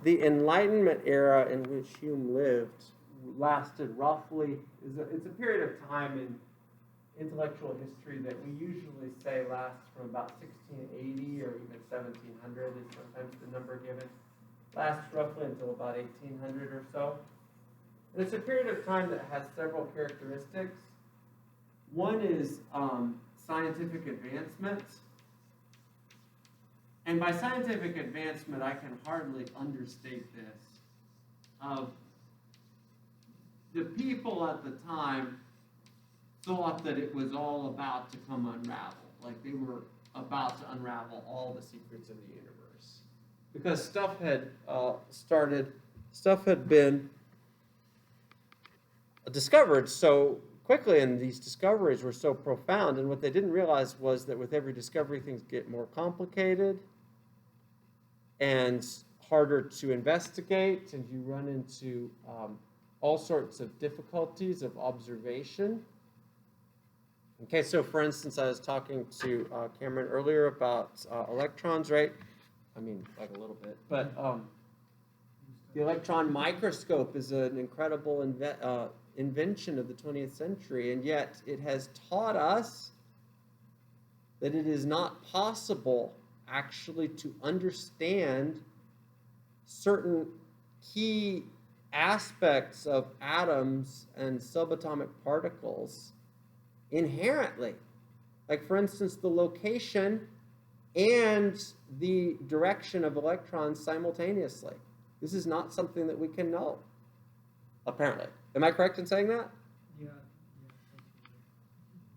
the Enlightenment era in which Hume lived lasted roughly, it's a period of time in intellectual history that we usually say lasts from about 1680 or even 1700 is sometimes the number given. Lasts roughly until about 1800 or so. And it's a period of time that has several characteristics. One is scientific advancement. And by scientific advancement, I can hardly understate this. The people at the time thought that it was all about to come unravel. Like they were about to unravel all the secrets of the universe. Because stuff had been discovered so quickly, and these discoveries were so profound, and what they didn't realize was that with every discovery, things get more complicated and harder to investigate, and you run into all sorts of difficulties of observation. Okay, so for instance, I was talking to Cameron earlier about electrons, right? I mean, like a little bit, but the electron microscope is an incredible invention of the 20th century, and yet it has taught us that it is not possible actually to understand certain key aspects of atoms and subatomic particles inherently. Like, for instance, the location and the direction of electrons simultaneously. This is not something that we can know, apparently. Am I correct in saying that?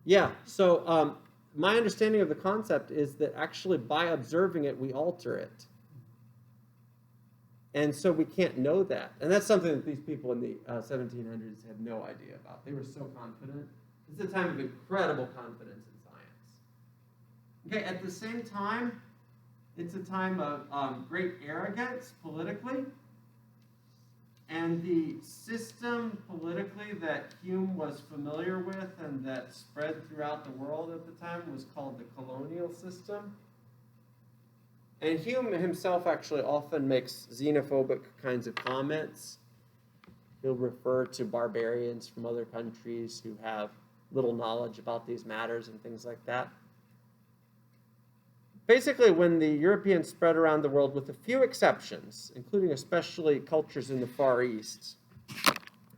Yeah, so my understanding of the concept is that actually by observing it, we alter it. And so we can't know that. And that's something that these people in the 1700s had no idea about. They were so confident. It's a time of incredible confidence in science. Okay, at the same time, it's a time of great arrogance politically. And the system politically that Hume was familiar with and that spread throughout the world at the time was called the colonial system. And Hume himself actually often makes xenophobic kinds of comments. He'll refer to barbarians from other countries who have little knowledge about these matters and things like that. Basically, when the Europeans spread around the world, with a few exceptions, including especially cultures in the Far East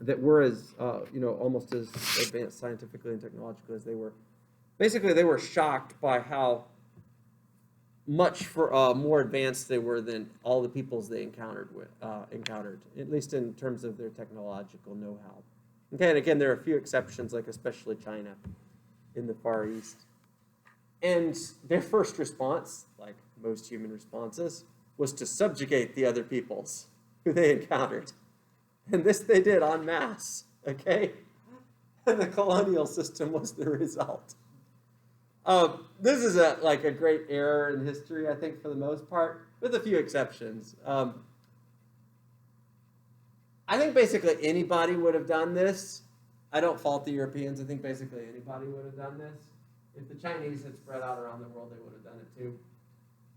that were as, almost as advanced scientifically and technologically as they were, basically they were shocked by how much more advanced they were than all the peoples they encountered, at least in terms of their technological know-how. Okay, and again, there are a few exceptions, like especially China in the Far East. And their first response, like most human responses, was to subjugate the other peoples who they encountered. And this they did en masse, okay? And the colonial system was the result. This is a great error in history, I think, for the most part, with a few exceptions. I think basically anybody would have done this. I don't fault the Europeans. I think basically anybody would have done this. If the Chinese had spread out around the world, they would have done it too.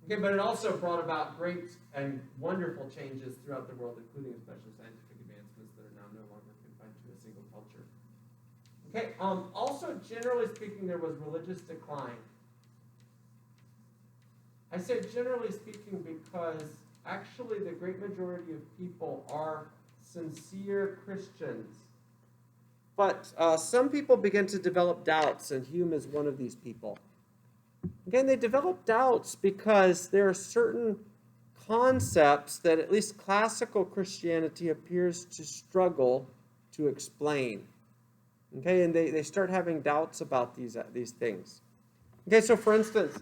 Okay, but it also brought about great and wonderful changes throughout the world, including especially scientific advancements that are now no longer confined to a single culture. Okay, also, generally speaking, there was religious decline. I say generally speaking because actually the great majority of people are sincere Christians. But some people begin to develop doubts, and Hume is one of these people. Again, they develop doubts because there are certain concepts that at least classical Christianity appears to struggle to explain. Okay, and they start having doubts about these things. Okay, so for instance,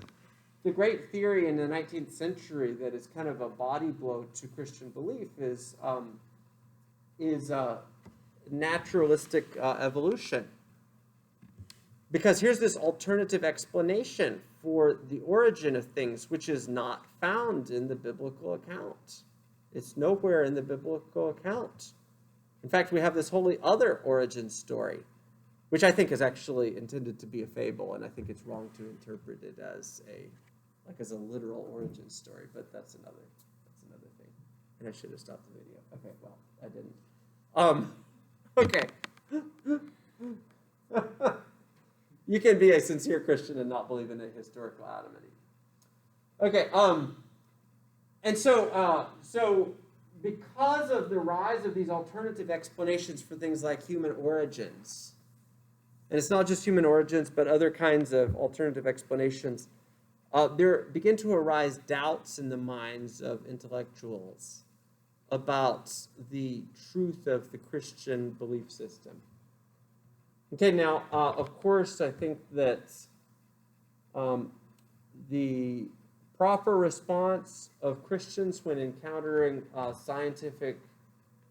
the great theory in the 19th century that is kind of a body blow to Christian belief is naturalistic evolution. Because here's this alternative explanation for the origin of things, which is not found in the biblical account. It's nowhere in the biblical account. In fact, we have this wholly other origin story, which I think is actually intended to be a fable, and I think it's wrong to interpret it as a literal origin story, but that's another thing. And I should have stopped the video. Okay, well, I didn't. Okay. You can be a sincere Christian and not believe in a historical Adam and Eve. Okay, and so because of the rise of these alternative explanations for things like human origins, and it's not just human origins, but other kinds of alternative explanations, there begin to arise doubts in the minds of intellectuals about the truth of the Christian belief system. Okay, now, of course, I think that the proper response of Christians when encountering scientific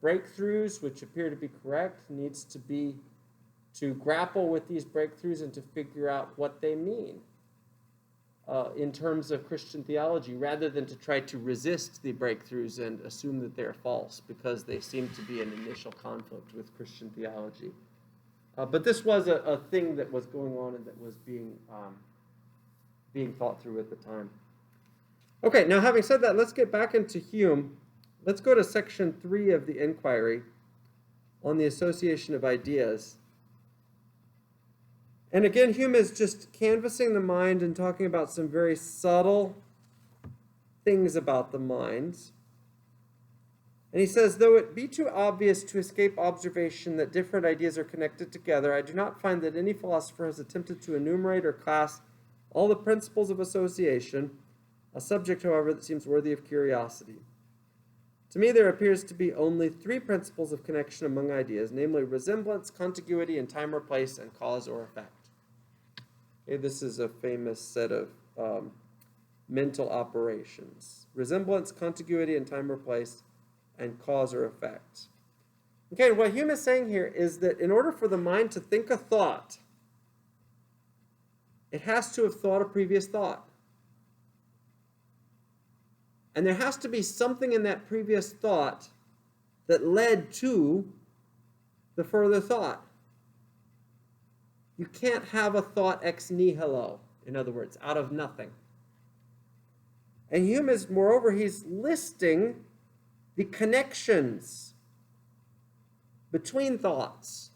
breakthroughs, which appear to be correct, needs to be to grapple with these breakthroughs and to figure out what they mean in terms of Christian theology, rather than to try to resist the breakthroughs and assume that they're false because they seem to be an initial conflict with Christian theology. But this was a thing that was going on and that was being thought through at the time. Okay, now having said that, let's get back into Hume. Let's go to section 3 of the inquiry on the association of ideas. And again, Hume is just canvassing the mind and talking about some very subtle things about the mind. And he says, though it be too obvious to escape observation that different ideas are connected together, I do not find that any philosopher has attempted to enumerate or class all the principles of association, a subject, however, that seems worthy of curiosity. To me, there appears to be only 3 principles of connection among ideas, namely resemblance, contiguity, and time or place, and cause or effect. Okay, this is a famous set of mental operations. Resemblance, contiguity, and time or place, and cause or effect. Okay, what Hume is saying here is that in order for the mind to think a thought, it has to have thought a previous thought. And there has to be something in that previous thought that led to the further thought. You can't have a thought ex nihilo, in other words, out of nothing. And Hume is, moreover, he's listing the connections between thoughts.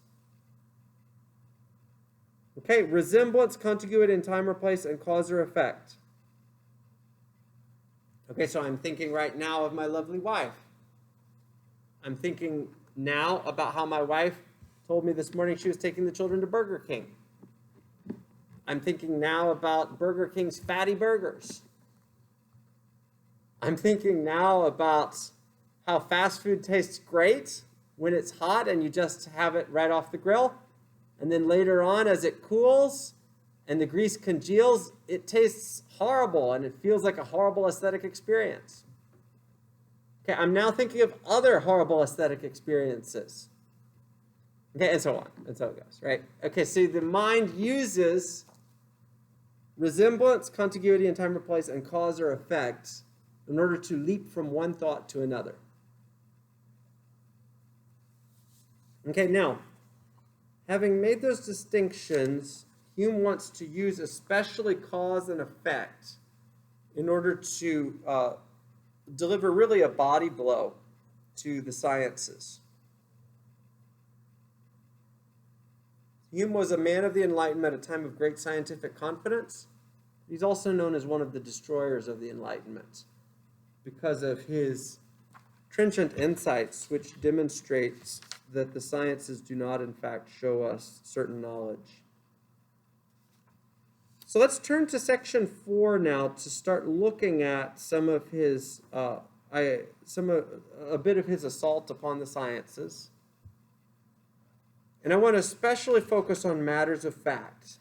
Okay, resemblance, contiguity in time or place, and cause or effect. Okay, so I'm thinking right now of my lovely wife. I'm thinking now about how my wife told me this morning she was taking the children to Burger King. I'm thinking now about Burger King's fatty burgers. I'm thinking now about how fast food tastes great when it's hot and you just have it right off the grill. And then later on, as it cools and the grease congeals, it tastes horrible and it feels like a horrible aesthetic experience. Okay, I'm now thinking of other horrible aesthetic experiences. Okay, and so on, and so it goes, right? Okay, so the mind uses resemblance, contiguity in time or place, and cause or effect in order to leap from one thought to another. Okay, now, having made those distinctions, Hume wants to use especially cause and effect in order to deliver really a body blow to the sciences. Hume was a man of the Enlightenment at a time of great scientific confidence. He's also known as one of the destroyers of the Enlightenment because of his trenchant insights, which demonstrates that the sciences do not, in fact, show us certain knowledge. So let's turn to section 4 now to start looking at some of his, a bit of his assault upon the sciences. And I want to especially focus on matters of fact,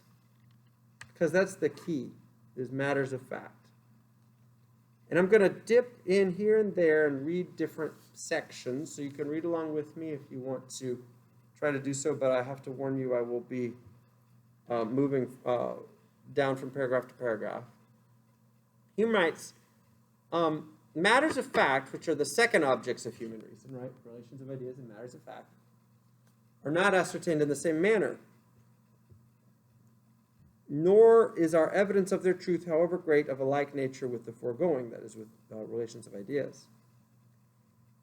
because that's the key, is matters of fact. And I'm going to dip in here and there and read different sections, so you can read along with me if you want to try to do so, but I have to warn you I will be moving down from paragraph to paragraph. Hume writes, matters of fact, which are the second objects of human reason, right? Relations of ideas and matters of fact, are not ascertained in the same manner. Nor is our evidence of their truth, however great, of a like nature with the foregoing, that is, with relations of ideas.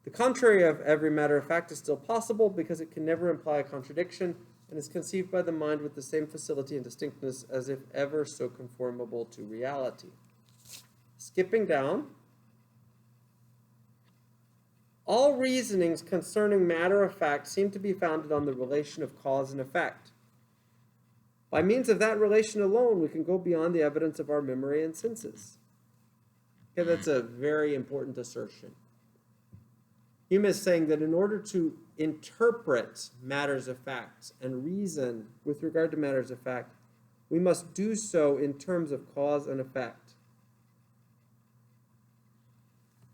The contrary of every matter of fact is still possible because it can never imply a contradiction and is conceived by the mind with the same facility and distinctness as if ever so conformable to reality. Skipping down. All reasonings concerning matter of fact seem to be founded on the relation of cause and effect. By means of that relation alone, we can go beyond the evidence of our memory and senses. Okay, that's a very important assertion. Hume is saying that in order to interpret matters of fact and reason with regard to matters of fact, we must do so in terms of cause and effect.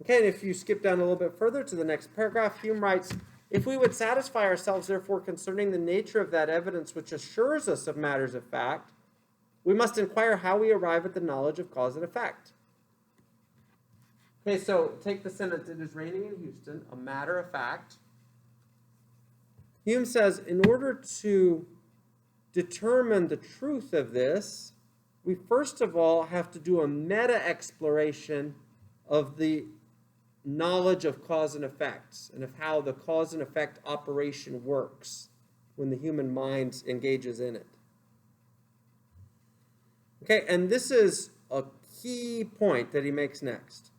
Okay, and if you skip down a little bit further to the next paragraph, Hume writes, if we would satisfy ourselves, therefore, concerning the nature of that evidence which assures us of matters of fact, we must inquire how we arrive at the knowledge of cause and effect. Okay, so take the sentence, it is raining in Houston, a matter of fact. Hume says, in order to determine the truth of this, we first of all have to do a meta-exploration of the knowledge of cause and effects and of how the cause and effect operation works when the human mind engages in it. Okay, and this is a key point that he makes next.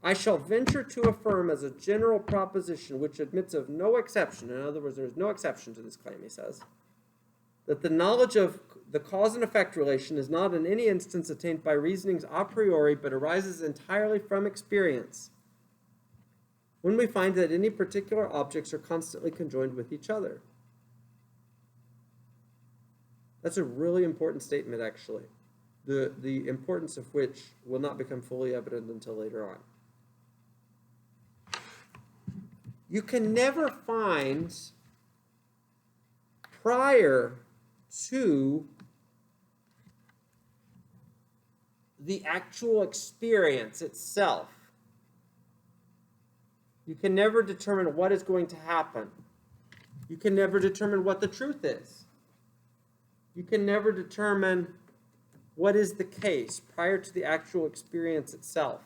I shall venture to affirm as a general proposition which admits of no exception, in other words, there's no exception to this claim, he says, that the knowledge of the cause and effect relation is not in any instance attained by reasonings a priori, but arises entirely from experience, when we find that any particular objects are constantly conjoined with each other. That's a really important statement, actually, the importance of which will not become fully evident until later on. You can never find prior to the actual experience itself. You can never determine what is going to happen. You can never determine what the truth is. You can never determine what is the case prior to the actual experience itself.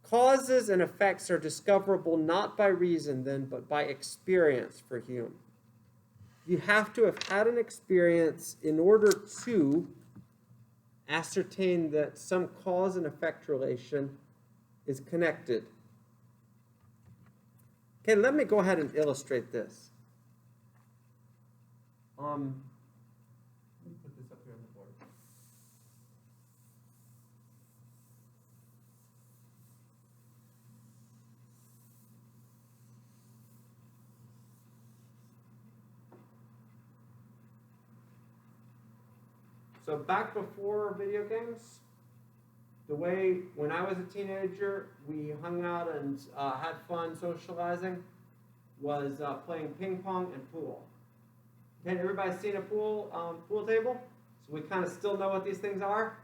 Causes and effects are discoverable not by reason then, but by experience for Hume. You have to have had an experience in order to ascertain that some cause and effect relation is connected. Okay, let me go ahead and illustrate this. Let me put this up here on the board. So back before video games, the way when I was a teenager, we hung out and had fun socializing was playing ping pong and pool. Okay, everybody seen a pool table? So we kind of still know what these things are,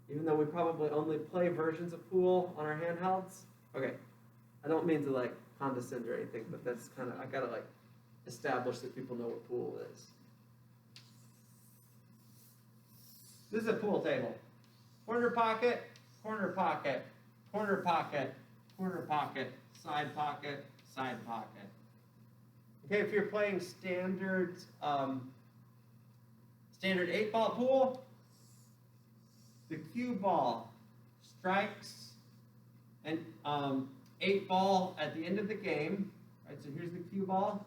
even though we probably only play versions of pool on our handhelds. Okay, I don't mean to like condescend or anything, but that's kind of, I gotta like establish that people know what pool is. This is a pool table. Corner pocket, corner pocket, corner pocket, corner pocket, side pocket, side pocket. Okay, if you're playing standard 8-ball pool, the cue ball strikes an 8-ball at the end of the game. Right, so here's the cue ball.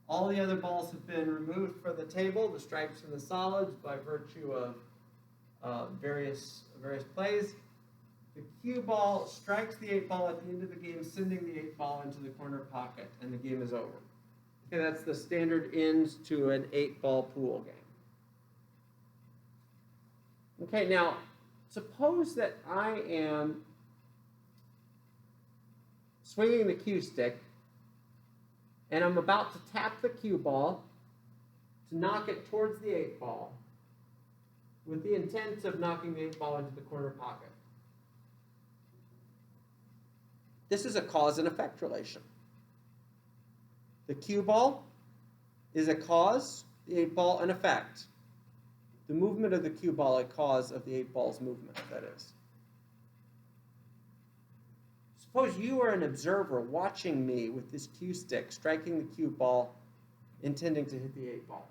All the other balls have been removed from the table, the stripes and the solids, by virtue of various plays. The cue ball strikes the 8-ball at the end of the game, sending the 8-ball into the corner pocket, and the game is over. Okay, that's the standard end to an 8-ball pool game. Okay, now suppose that I am swinging the cue stick, and I'm about to tap the cue ball to knock it towards the 8-ball with the intent of knocking the 8-ball into the corner pocket. This is a cause and effect relation. The cue ball is a cause, the 8-ball an effect. The movement of the cue ball a cause of the 8-ball's movement, that is. Suppose you are an observer watching me with this cue stick, striking the cue ball, intending to hit the 8 ball.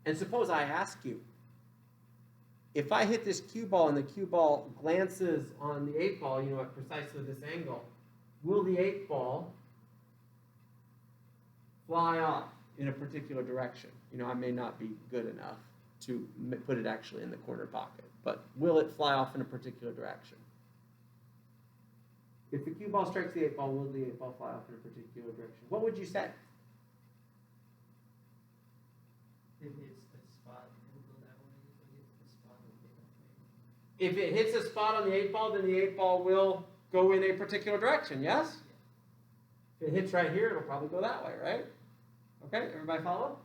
And suppose I ask you, if I hit this cue ball and the cue ball glances on the 8 ball, at precisely this angle, will the 8 ball fly off in a particular direction? I may not be good enough to put it actually in the corner pocket, but will it fly off in a particular direction? If the cue ball strikes the 8 ball, will the 8 ball fly off in a particular direction? What would you say? If it hits a spot, it will go that way. If it hits a spot on the 8 ball, then the 8 ball will go in a particular direction, yes? If it hits right here, it'll probably go that way, right? Okay, everybody follow?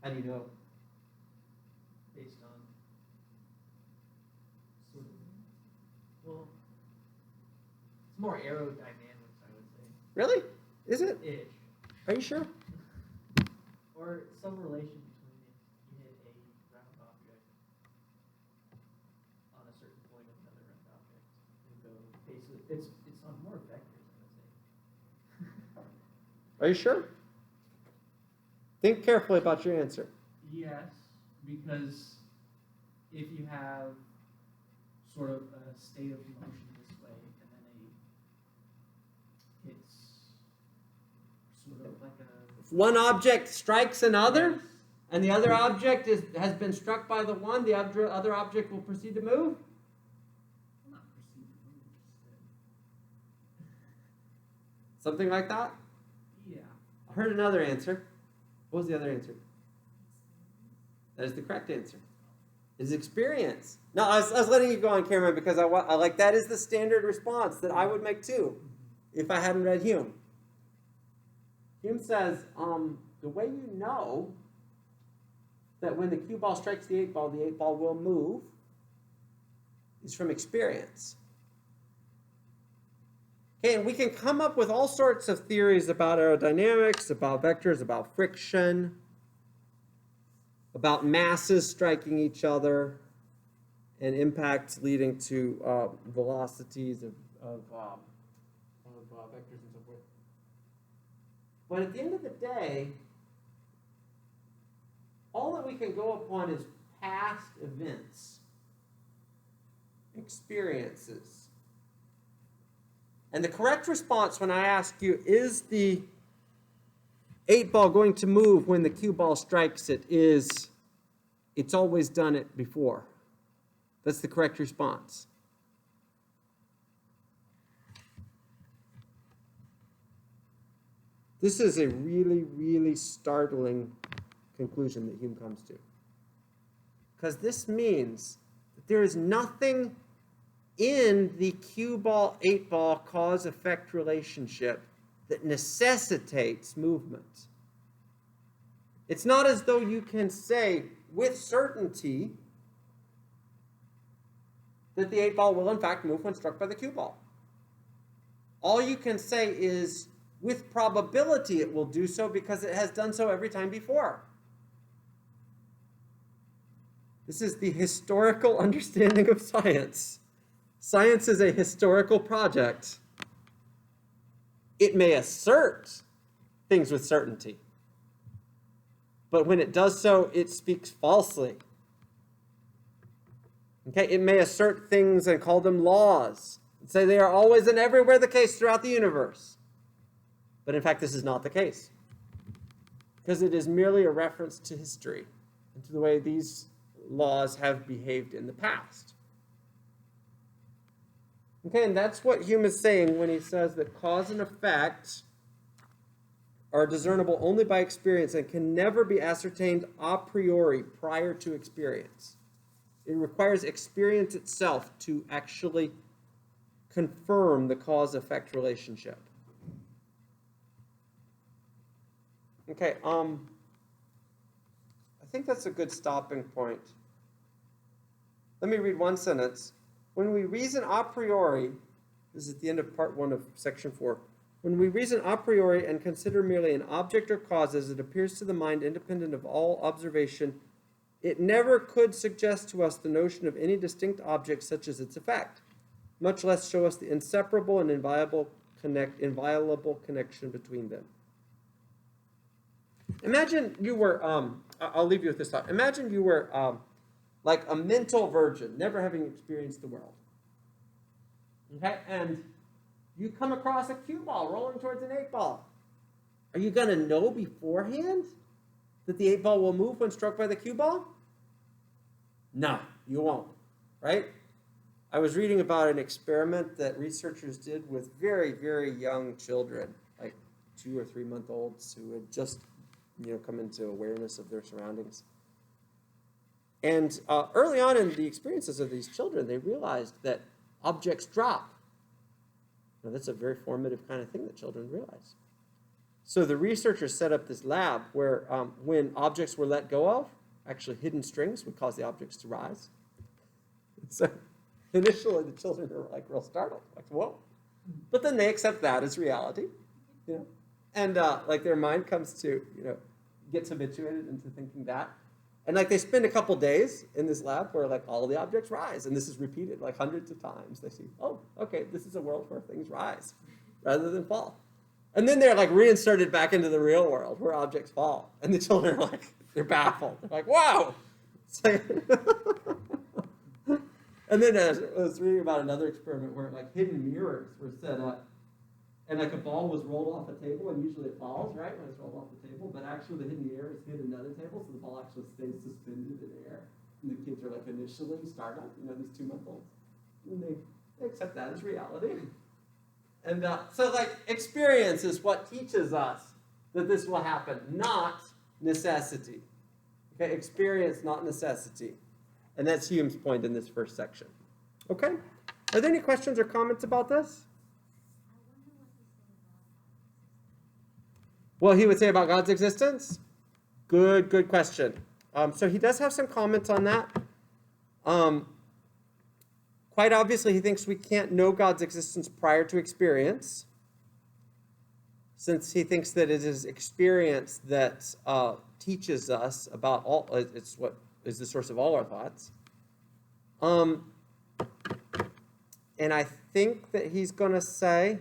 How do you know? Based on sort of, well, it's more aerodynamics, I would say. Really? Is it? Ish. Are you sure? Or some relation between if you hit a round object on a certain point of another round object and go basically it's on more vectors, I would say. Are you sure? Think carefully about your answer. Yes, because if you have sort of a state of motion this way and then it's sort of like a If one object strikes another, Yes. and the other object has been struck by the one, the other object will proceed to move? not perceived move, Something like that? yeah. I heard another answer. What was the other answer? That is the correct answer. Is experience. No, I was letting you go on camera because I like that is the standard response that I would make too if I hadn't read Hume. Hume says, the way you know that when the cue ball strikes the 8 ball will move is from experience. Okay, and we can come up with all sorts of theories about aerodynamics, about vectors, about friction, about masses striking each other, and impacts leading to velocities of vectors and so forth. But at the end of the day, all that we can go upon is past events, experiences. And the correct response when I ask you, is the 8 ball going to move when the cue ball strikes it, is it's always done it before. That's the correct response. This is a really, really startling conclusion that Hume comes to. Because this means that there is nothing in the cue ball, 8 ball cause-effect relationship that necessitates movement. It's not as though you can say with certainty that the 8 ball will in fact move when struck by the cue ball. All you can say is with probability it will do so because it has done so every time before. This is the historical understanding of science. Science is a historical project. It may assert things with certainty, but when it does so, it speaks falsely. Okay, it may assert things and call them laws, and say they are always and everywhere the case throughout the universe. But in fact, this is not the case, because it is merely a reference to history and to the way these laws have behaved in the past. Okay, and that's what Hume is saying when he says that cause and effect are discernible only by experience and can never be ascertained a priori prior to experience. It requires experience itself to actually confirm the cause-effect relationship. Okay, I think that's a good stopping point. Let me read one sentence. When we reason a priori, this is at the end of part 1 of section 4, when we reason a priori and consider merely an object or cause as it appears to the mind independent of all observation, it never could suggest to us the notion of any distinct object such as its effect, much less show us the inseparable and inviolable connection between them. Imagine you were, I'll leave you with this thought. Imagine you were like a mental virgin, never having experienced the world. Okay, and you come across a cue ball rolling towards an 8-ball. Are you going to know beforehand that the 8-ball will move when struck by the cue ball? No, you won't, right? I was reading about an experiment that researchers did with very, very young children, like 2 or 3 month olds who had just, come into awareness of their surroundings. And early on in the experiences of these children, they realized that objects drop. Now, that's a very formative kind of thing that children realize. So the researchers set up this lab where when objects were let go of, actually hidden strings would cause the objects to rise. So initially the children are like real startled, like, whoa. But then they accept that as reality, And like their mind comes to, gets habituated into thinking that. And like they spend a couple days in this lab where like all the objects rise. And this is repeated like hundreds of times. They see, oh, okay, this is a world where things rise rather than fall. And then they're like reinserted back into the real world where objects fall. And the children are like, they're baffled. They're like, wow. Like and then I was reading about another experiment where like hidden mirrors were set up. And like a ball was rolled off a table, and usually it falls, right, when it's rolled off the table. But actually the hidden mirrors hit another table, so the ball actually stays suspended in air. And the kids are like initially startled, these 2-month-olds. And they accept that as reality. And so like experience is what teaches us that this will happen, not necessity. Okay, experience, not necessity. And that's Hume's point in this first section. Okay? Are there any questions or comments about this? Well, he would say about God's existence? Good question. So he does have some comments on that. Quite obviously, he thinks we can't know God's existence prior to experience, since he thinks that it is experience that teaches us about all, it's what is the source of all our thoughts. And I think that he's going to say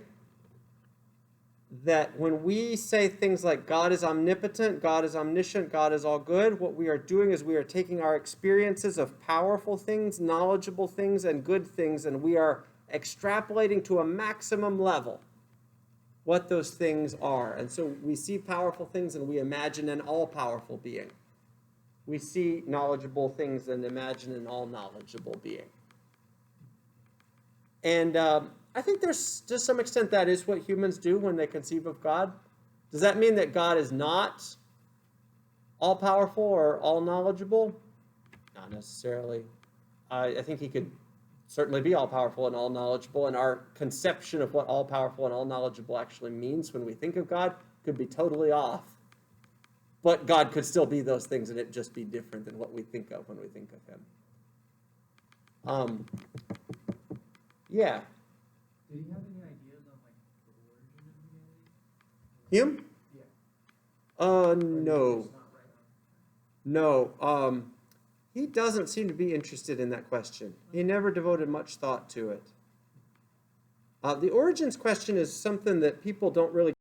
that when we say things like God is omnipotent, God is omniscient, God is all good, what we are doing is we are taking our experiences of powerful things, knowledgeable things, and good things, and we are extrapolating to a maximum level what those things are. And so we see powerful things and we imagine an all-powerful being. We see knowledgeable things and imagine an all-knowledgeable being. And I think there's, to some extent, that is what humans do when they conceive of God. Does that mean that God is not all-powerful or all-knowledgeable? Not necessarily. I think he could certainly be all-powerful and all-knowledgeable, and our conception of what all-powerful and all-knowledgeable actually means when we think of God could be totally off. But God could still be those things, and it just be different than what we think of when we think of him. Yeah. Did he have any ideas on like the origin of humanity? Hume? Yeah. No. No. He doesn't seem to be interested in that question. He never devoted much thought to it. The origins question is something that people don't really